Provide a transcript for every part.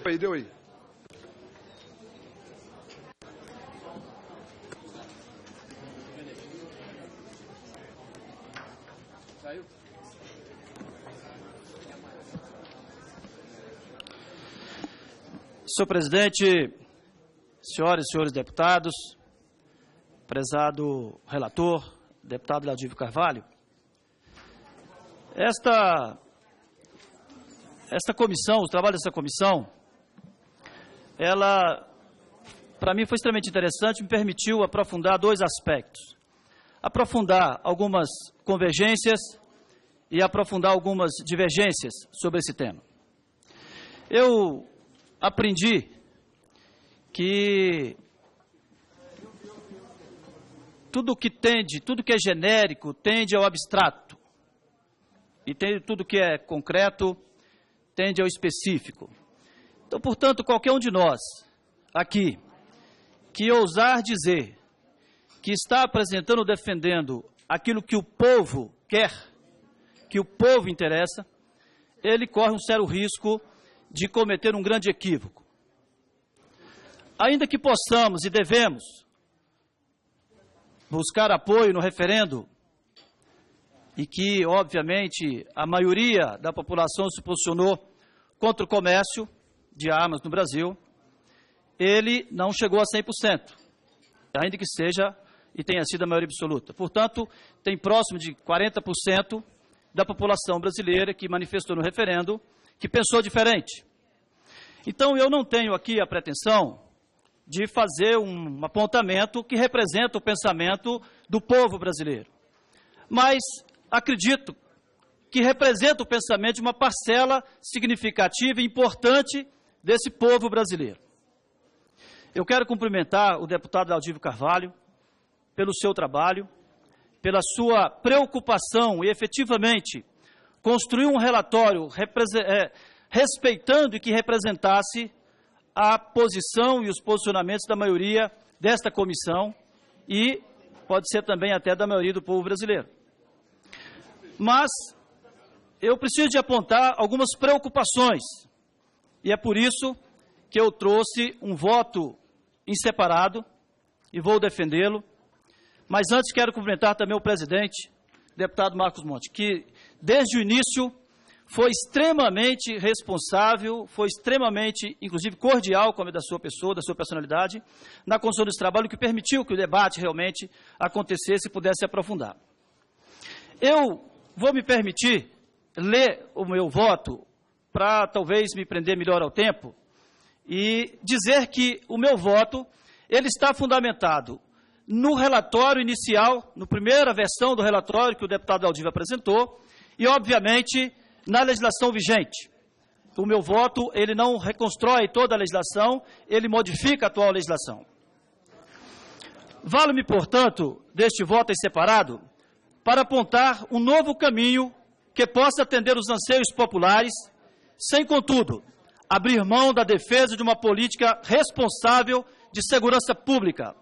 aí, deu aí. Senhor presidente, senhoras e senhores deputados, prezado relator, deputado Laudívio Carvalho, esta comissão, o trabalho dessa comissão, ela, para mim, foi extremamente interessante, me permitiu aprofundar dois aspectos. Aprofundar algumas convergências e aprofundar algumas divergências sobre esse tema. Eu aprendi que tudo que é genérico, tende ao abstrato. E tudo que é concreto, tende ao específico. Então, portanto, qualquer um de nós, aqui, que ousar dizer que está apresentando ou defendendo aquilo que o povo quer, que o povo interessa, ele corre um sério risco de cometer um grande equívoco. Ainda que possamos e devemos buscar apoio no referendo, e que, obviamente, a maioria da população se posicionou contra o comércio de armas no Brasil, ele não chegou a 100%, ainda que seja e tenha sido a maioria absoluta. Portanto, tem próximo de 40% da população brasileira que manifestou no referendo que pensou diferente. Então, eu não tenho aqui a pretensão de fazer um apontamento que representa o pensamento do povo brasileiro. Mas acredito que representa o pensamento de uma parcela significativa e importante desse povo brasileiro. Eu quero cumprimentar o deputado Laudívio Carvalho pelo seu trabalho, pela sua preocupação e efetivamente construir um relatório respeitando e que representasse a posição e os posicionamentos da maioria desta comissão e pode ser também até da maioria do povo brasileiro. Mas eu preciso de apontar algumas preocupações e é por isso que eu trouxe um voto em separado e vou defendê-lo. Mas antes quero cumprimentar também o presidente, deputado Marcos Monte, que desde o início foi extremamente responsável, foi extremamente, inclusive, cordial com a da sua pessoa, da sua personalidade, na condução desse trabalho, que permitiu que o debate realmente acontecesse e pudesse se aprofundar. Eu vou me permitir ler o meu voto para talvez me prender melhor ao tempo e dizer que o meu voto ele está fundamentado no relatório inicial, na primeira versão do relatório que o deputado Laudívio apresentou e, obviamente, na legislação vigente. O meu voto, ele não reconstrói toda a legislação, ele modifica a atual legislação. Vale-me, portanto, deste voto em separado, para apontar um novo caminho que possa atender os anseios populares, sem, contudo, abrir mão da defesa de uma política responsável de segurança pública,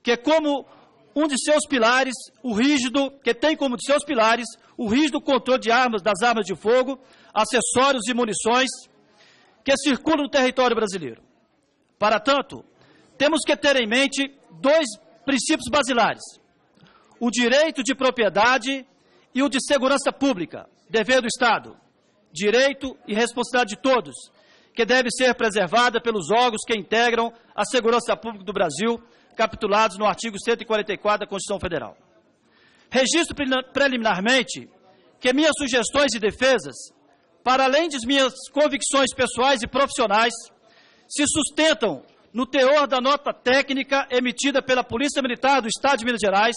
que é como um de seus pilares, tem como de seus pilares o rígido controle de armas, das armas de fogo, acessórios e munições que circulam no território brasileiro. Para tanto, temos que ter em mente dois princípios basilares: o direito de propriedade e o de segurança pública, dever do Estado, direito e responsabilidade de todos, que deve ser preservada pelos órgãos que integram a segurança pública do Brasil, capitulados no artigo 144 da Constituição Federal. Registro preliminarmente que minhas sugestões e defesas, para além de minhas convicções pessoais e profissionais, se sustentam no teor da nota técnica emitida pela Polícia Militar do Estado de Minas Gerais,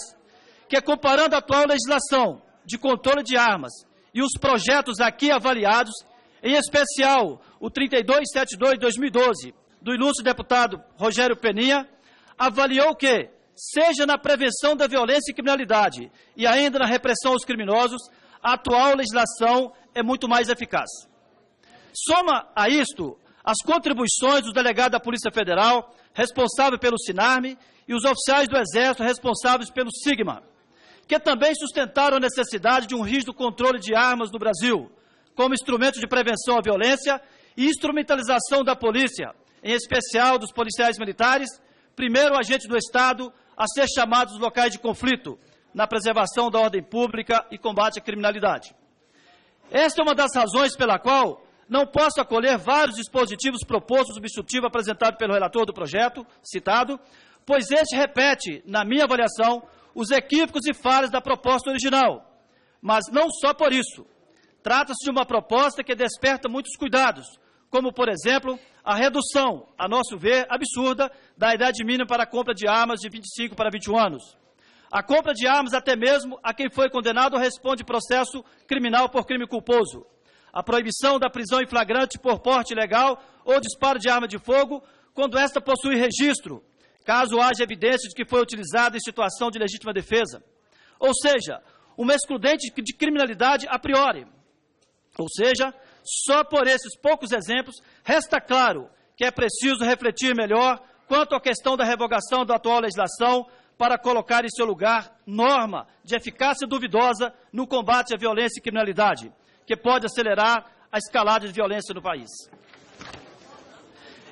que, comparando a atual legislação de controle de armas e os projetos aqui avaliados, em especial o 3272 de 2012, do ilustre deputado Rogério Peninha, avaliou que, seja na prevenção da violência e criminalidade e ainda na repressão aos criminosos, a atual legislação é muito mais eficaz. Soma a isto as contribuições do delegado da Polícia Federal, responsável pelo SINARME, e os oficiais do Exército responsáveis pelo SIGMA, que também sustentaram a necessidade de um rígido controle de armas no Brasil, como instrumento de prevenção à violência e instrumentalização da polícia, em especial dos policiais militares, primeiro agente do Estado a ser chamados dos locais de conflito, na preservação da ordem pública e combate à criminalidade. Esta é uma das razões pela qual não posso acolher vários dispositivos propostos no substitutivo apresentado pelo relator do projeto, citado, pois este repete, na minha avaliação, os equívocos e falhas da proposta original. Mas não só por isso. Trata-se de uma proposta que desperta muitos cuidados, como, por exemplo, a redução, a nosso ver, absurda, da idade mínima para a compra de armas de 25 para 21 anos. A compra de armas até mesmo a quem foi condenado ou responde processo criminal por crime culposo. A proibição da prisão em flagrante por porte ilegal ou disparo de arma de fogo, quando esta possui registro, caso haja evidência de que foi utilizada em situação de legítima defesa. Ou seja, uma excludente de criminalidade a priori. Ou seja, só por esses poucos exemplos, resta claro que é preciso refletir melhor quanto à questão da revogação da atual legislação para colocar em seu lugar norma de eficácia duvidosa no combate à violência e criminalidade, que pode acelerar a escalada de violência no país.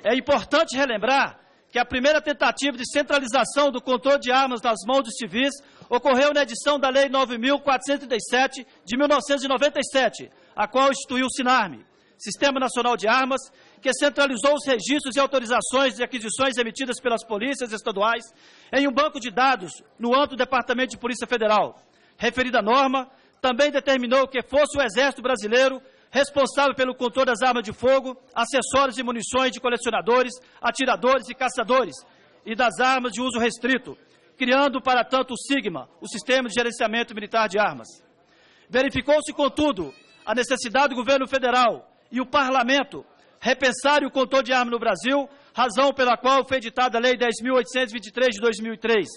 É importante relembrar que a primeira tentativa de centralização do controle de armas nas mãos dos civis ocorreu na edição da Lei 9.437, de 1997, a qual instituiu o SINARME, Sistema Nacional de Armas, que centralizou os registros e autorizações de aquisições emitidas pelas polícias estaduais em um banco de dados no âmbito do Departamento de Polícia Federal. Referida norma também determinou que fosse o Exército Brasileiro responsável pelo controle das armas de fogo, acessórios e munições de colecionadores, atiradores e caçadores, e das armas de uso restrito, criando, para tanto, o SIGMA, o Sistema de Gerenciamento Militar de Armas. Verificou-se, contudo, a necessidade do governo federal e o parlamento repensarem o controle de armas no Brasil, razão pela qual foi editada a Lei 10.823 de 2003,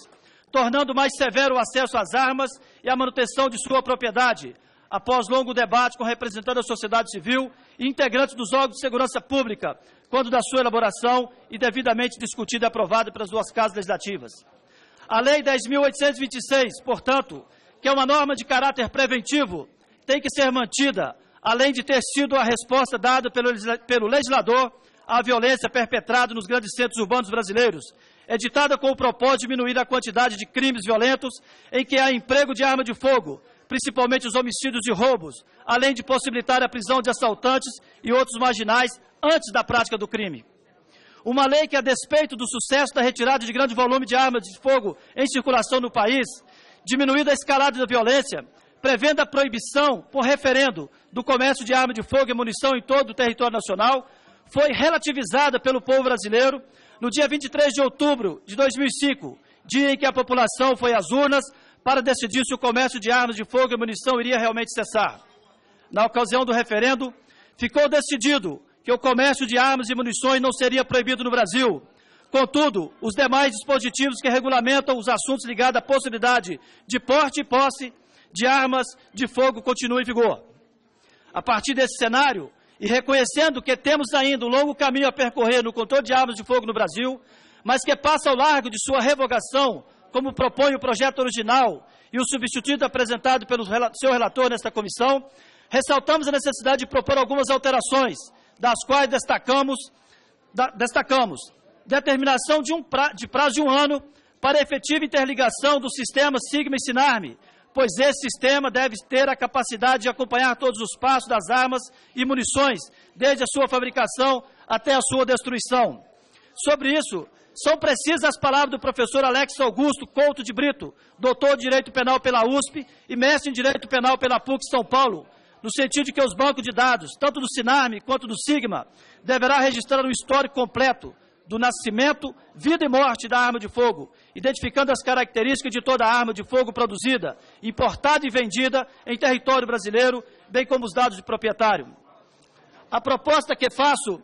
tornando mais severo o acesso às armas e a manutenção de sua propriedade, após longo debate com representantes da sociedade civil e integrantes dos órgãos de segurança pública, quando da sua elaboração e devidamente discutida e aprovada pelas duas casas legislativas. A Lei 10.826, portanto, que é uma norma de caráter preventivo, tem que ser mantida, além de ter sido a resposta dada pelo legislador à violência perpetrada nos grandes centros urbanos brasileiros, editada com o propósito de diminuir a quantidade de crimes violentos em que há emprego de arma de fogo, principalmente os homicídios e roubos, além de possibilitar a prisão de assaltantes e outros marginais antes da prática do crime. Uma lei que, a despeito do sucesso da retirada de grande volume de armas de fogo em circulação no país, diminuída a escalada da violência, prevendo a proibição, por referendo, do comércio de arma de fogo e munição em todo o território nacional, foi relativizada pelo povo brasileiro no dia 23 de outubro de 2005, dia em que a população foi às urnas para decidir se o comércio de armas de fogo e munição iria realmente cessar. Na ocasião do referendo, ficou decidido que o comércio de armas e munições não seria proibido no Brasil. Contudo, os demais dispositivos que regulamentam os assuntos ligados à possibilidade de porte e posse de armas de fogo continuam em vigor. A partir desse cenário, e reconhecendo que temos ainda um longo caminho a percorrer no controle de armas de fogo no Brasil, mas que passa ao largo de sua revogação, como propõe o projeto original e o substituto apresentado pelo seu relator nesta comissão, ressaltamos a necessidade de propor algumas alterações, das quais destacamos determinação de prazo de 1 ano para a efetiva interligação do sistema SIGMA e SINARME, pois esse sistema deve ter a capacidade de acompanhar todos os passos das armas e munições, desde a sua fabricação até a sua destruição. Sobre isso, são precisas as palavras do professor Alex Augusto Couto de Brito, doutor de Direito Penal pela USP e mestre em Direito Penal pela PUC São Paulo, no sentido de que os bancos de dados, tanto do SINARME quanto do SIGMA, deverá registrar um histórico completo do nascimento, vida e morte da arma de fogo, identificando as características de toda arma de fogo produzida, importada e vendida em território brasileiro, bem como os dados de proprietário. A proposta que faço,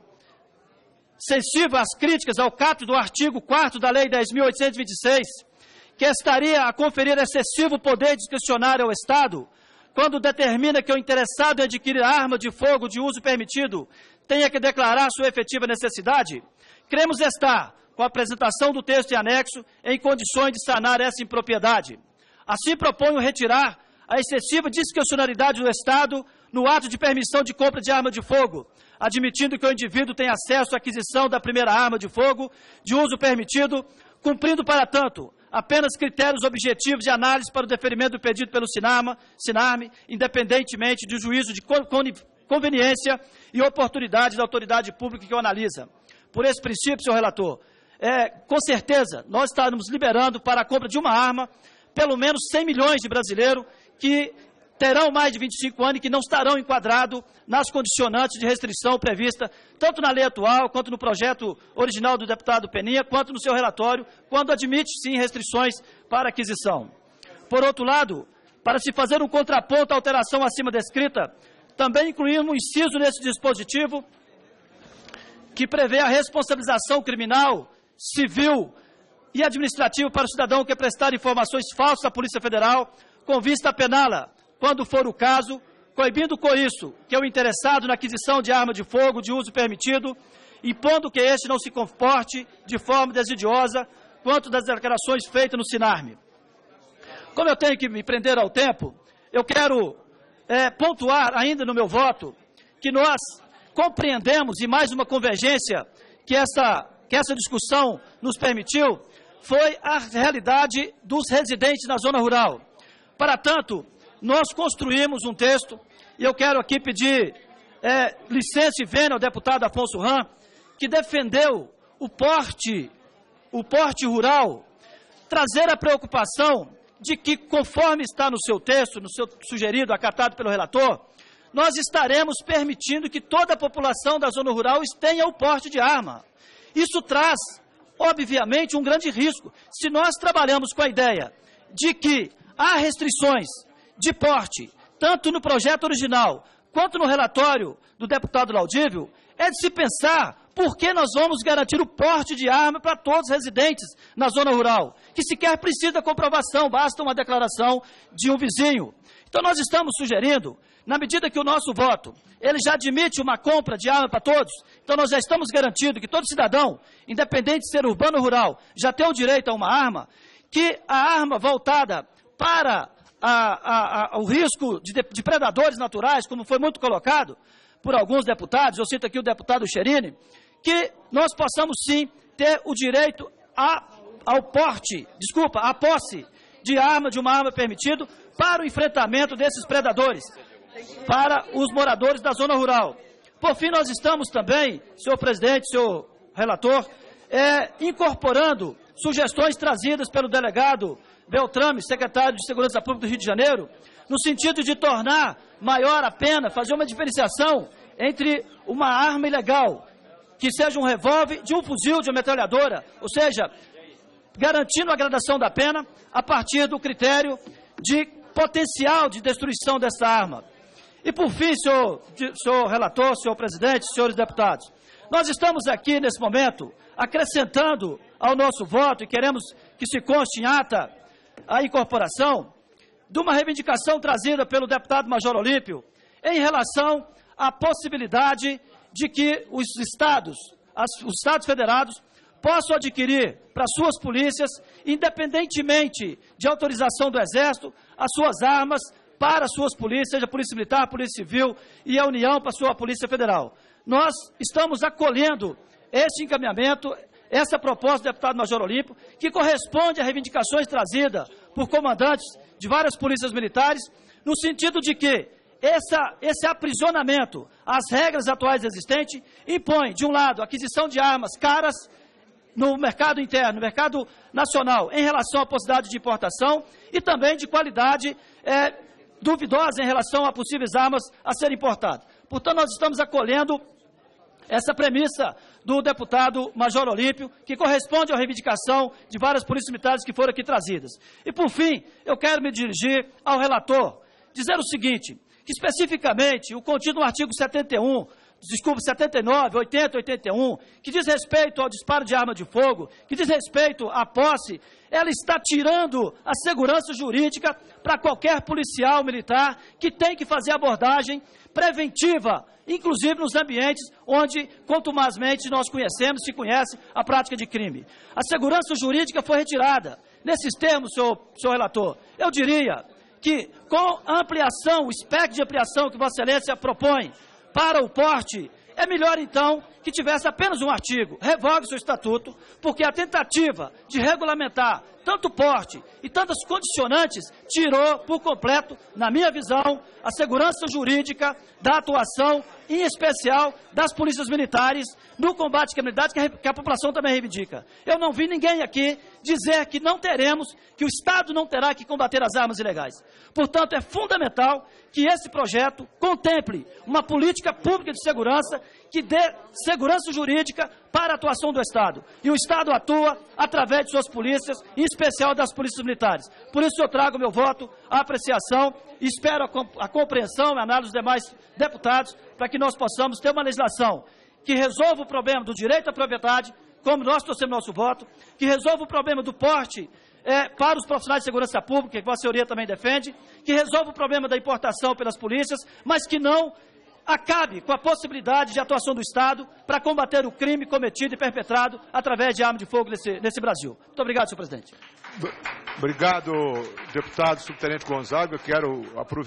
sensível às críticas ao caput do artigo 4º da Lei 10.826, que estaria a conferir excessivo poder discricionário ao Estado, quando determina que o interessado em adquirir arma de fogo de uso permitido tenha que declarar sua efetiva necessidade, cremos estar, com a apresentação do texto em anexo, em condições de sanar essa impropriedade. Assim, proponho retirar a excessiva discricionariedade do Estado no ato de permissão de compra de arma de fogo, admitindo que o indivíduo tem acesso à aquisição da primeira arma de fogo de uso permitido, cumprindo, para tanto, apenas critérios objetivos de análise para o deferimento do pedido pelo SINARME, independentemente do juízo de conveniência e oportunidade da autoridade pública que o analisa. Por esse princípio, senhor relator, com certeza, nós estamos liberando para a compra de uma arma pelo menos 100 milhões de brasileiros que terão mais de 25 anos e que não estarão enquadrados nas condicionantes de restrição prevista tanto na lei atual, quanto no projeto original do deputado Peninha, quanto no seu relatório, quando admite, sim, restrições para aquisição. Por outro lado, para se fazer um contraponto à alteração acima descrita, também incluímos um inciso nesse dispositivo que prevê a responsabilização criminal, civil e administrativa para o cidadão que prestar informações falsas à Polícia Federal, com vista a pená-la, quando for o caso, coibindo com isso que o interessado na aquisição de arma de fogo de uso permitido, impondo que este não se comporte de forma desidiosa quanto das declarações feitas no SINARME. Como eu tenho que me prender ao tempo, eu quero pontuar ainda no meu voto que nós compreendemos, e mais uma convergência que essa discussão nos permitiu, foi a realidade dos residentes na zona rural. Para tanto, nós construímos um texto, e eu quero aqui pedir licença e vênia ao deputado Afonso Ram, que defendeu o porte rural, trazer a preocupação de que, conforme está no seu texto, no seu sugerido, acatado pelo relator, nós estaremos permitindo que toda a população da zona rural tenha o porte de arma. Isso traz, obviamente, um grande risco. Se nós trabalhamos com a ideia de que há restrições de porte, tanto no projeto original, quanto no relatório do deputado Laudívio, é de se pensar por que nós vamos garantir o porte de arma para todos os residentes na zona rural, que sequer precisa da comprovação, basta uma declaração de um vizinho. Então nós estamos sugerindo, na medida que o nosso voto, ele já admite uma compra de arma para todos, então nós já estamos garantindo que todo cidadão, independente de ser urbano ou rural, já tem o direito a uma arma, que a arma voltada para o risco de predadores naturais, como foi muito colocado por alguns deputados, eu cito aqui o deputado Cherini, que nós possamos sim ter o direito à posse de uma arma permitida para o enfrentamento desses predadores, para os moradores da zona rural. Por fim, nós estamos também, senhor presidente, senhor relator, incorporando sugestões trazidas pelo delegado Beltrame, secretário de Segurança Pública do Rio de Janeiro, no sentido de tornar maior a pena, fazer uma diferenciação entre uma arma ilegal, que seja um revólver, de um fuzil, de uma metralhadora, ou seja, garantindo a gradação da pena a partir do critério de potencial de destruição dessa arma. E por fim, senhor relator, senhor presidente, senhores deputados, nós estamos aqui nesse momento acrescentando ao nosso voto, e queremos que se conste em ata a incorporação de uma reivindicação trazida pelo deputado Major Olímpio em relação à possibilidade de que os estados federados possam adquirir para suas polícias, independentemente de autorização do Exército, as suas armas para as suas polícias, seja a Polícia Militar, a Polícia Civil e a União para a sua Polícia Federal. Nós estamos acolhendo esse encaminhamento, essa proposta do deputado Major Olímpio, que corresponde a reivindicações trazidas por comandantes de várias polícias militares, no sentido de que esse aprisionamento às regras atuais existentes impõe, de um lado, a aquisição de armas caras no mercado interno, no mercado nacional, em relação à possibilidade de importação, e também de qualidade duvidosa em relação a possíveis armas a serem importadas. Portanto, nós estamos acolhendo essa premissa do deputado Major Olímpio, que corresponde à reivindicação de várias polícias militares que foram aqui trazidas. E, por fim, eu quero me dirigir ao relator, dizer o seguinte, que especificamente o contido no artigo 79, 80, 81, que diz respeito ao disparo de arma de fogo, que diz respeito à posse, ela está tirando a segurança jurídica para qualquer policial militar que tem que fazer abordagem preventiva, inclusive nos ambientes onde, contumazmente, nós se conhece a prática de crime. A segurança jurídica foi retirada. Nesses termos, senhor relator, eu diria que, com a ampliação, o espectro de ampliação que Vossa Excelência propõe para o porte, É melhor, então, que tivesse apenas um artigo. Revogue seu estatuto, porque a tentativa de regulamentar tanto porte e tantas condicionantes tirou por completo, na minha visão, a segurança jurídica da atuação, em especial das polícias militares, no combate à criminalidade que a população também reivindica. Eu não vi ninguém aqui dizer que não teremos, que o Estado não terá que combater as armas ilegais. Portanto, é fundamental que esse projeto contemple uma política pública de segurança que dê segurança jurídica para a atuação do Estado. E o Estado atua através de suas polícias, em especial das polícias militares. Por isso eu trago meu voto à apreciação e espero a compreensão e a análise dos demais deputados para que nós possamos ter uma legislação que resolva o problema do direito à propriedade, como nós trouxemos nosso voto, que resolva o problema do porte para os profissionais de segurança pública, que a senhoria também defende, que resolva o problema da importação pelas polícias, mas que não acabe com a possibilidade de atuação do Estado para combater o crime cometido e perpetrado através de arma de fogo nesse Brasil. Muito obrigado, senhor presidente. Obrigado, deputado subtenente Gonzaga. Eu quero aproveitar